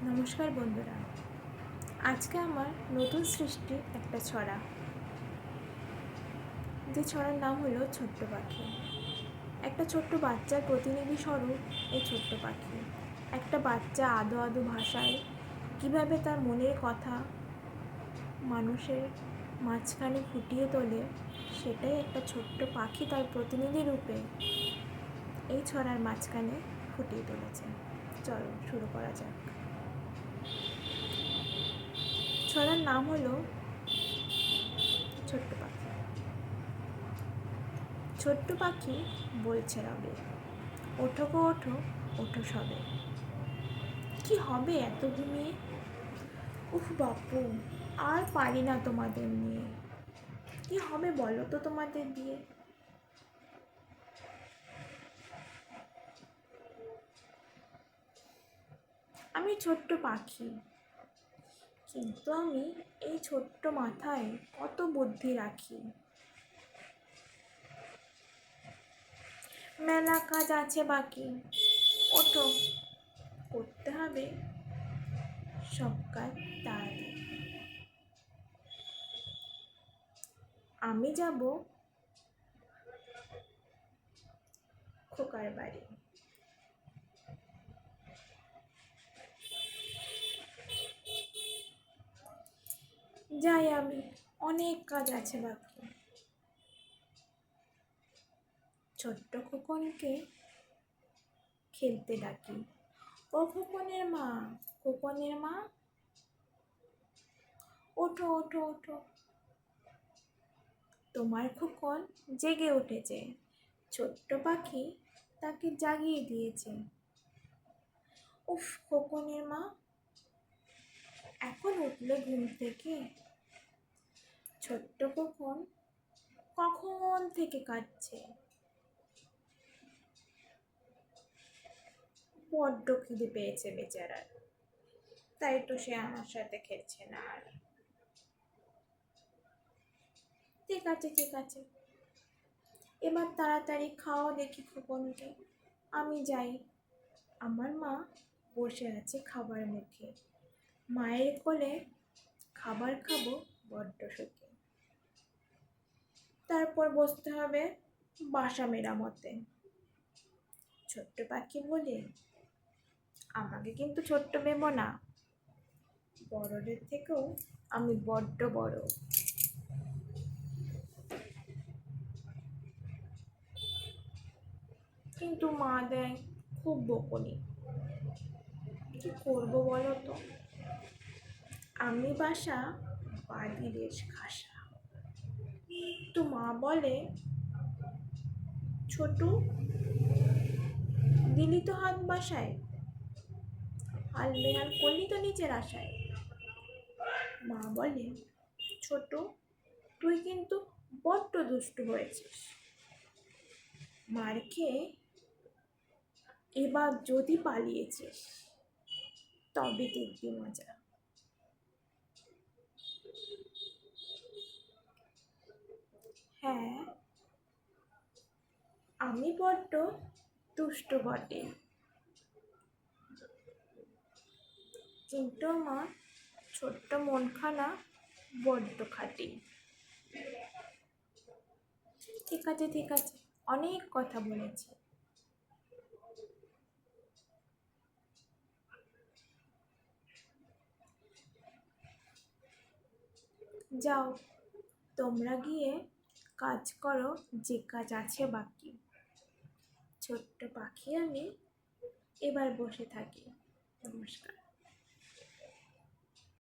নমস্কার বন্ধুরা, আজকে আমার নতুন সৃষ্টি একটা ছড়া, যে ছড়ার নাম হলো ছোট্ট পাখি। একটা ছোট্ট বাচ্চার প্রতিনিধি স্বরূপ এই ছোট্ট পাখি। একটা বাচ্চা আদো আদো ভাষায় কিভাবে তার মনের কথা মানুষের মাঝখানে ফুটিয়ে তোলে, সেটাই একটা ছোট্ট পাখি তার প্রতিনিধি রূপে এই ছড়ার মাঝখানে ফুটিয়ে তুলেছে। চলো শুরু করা যাক। ছড়ার নাম হলো ছোট্ট পাখি। ছোট্ট পাখি বলছে রবে, ওঠো গো ওঠো, ওঠো সবে। কি হবে এত ঘুমিয়ে? উফ বাপু, আর পারি না তোমাদের নিয়ে। কি হবে বলো তো তোমাদের দিয়ে? আমি ছোট্ট পাখি, কিন্তু আমি এই ছোট্ট মাথায় কত বুদ্ধি রাখি। মেলা কাজ আছে বাকি, ওঠো, করতে হবে সব কাজ তাড়াতাড়ি। আমি যাব খোকার বাড়ি। যাই আমি, অনেক কাজ আছে বাকি। ছোট্ট খোকনকে খেলতে ডাকি, ও খোকনের মা, খোকনের মা, ওঠো ওঠো ওঠো। তোমার খোকন জেগে উঠেছে, ছোট্ট পাখি তাকে জাগিয়ে দিয়েছে। উফ খোকনের মা, এখন উঠলে ঘুম থেকে? ছোট্ট খোকন কখন থেকে কাঁদছে, বড্ড খিদে পেয়েছে বেচারার, তাই তো সে আমার সাথে খেলছে না আর। ঠিক আছে ঠিক আছে, এবার তাড়াতাড়ি খাও দেখি খোকনকে, আমি যাই। আমার মা বসে আছে খাবার মুখে, মায়ের কোলে খাবার খাবো বড্ড সুখে। তারপর বসতে হবে বাসা মেরামতে। ছোট্ট পাখি বলে, আমাকে কিন্তু ছোট্ট ভেবো না, বড়দের থেকেও আমি বড্ড বড়। কিন্তু মা দেয় খুব বকুনি, কি করবো বলো তো? আমি বাসা বাড়ি বেশ খাসা, তো মা বলে, ছোটু, দিলি তো হাত বাসায়, হাল বেহাল করলি তো নিচের আশায়। মা বলে, ছোট, তুই কিন্তু বড্ড দুষ্টু হয়েছিস, মার খেয়ে এবার যদি পালিয়েছিস তবে দেখবি মজা। হ্যাঁ, আমি বড্ড দুষ্ট বটে, কিন্তু আমার ছোট্ট মনখানা বড্ড খাঁটি। ঠিক আছে ঠিক আছে, অনেক কথা বলেছি, যাও তোমরা গিয়ে কাজ করো যে কাজ আছে বাকি। ছোট্ট পাখি আমি এবার বসে থাকি। নমস্কার।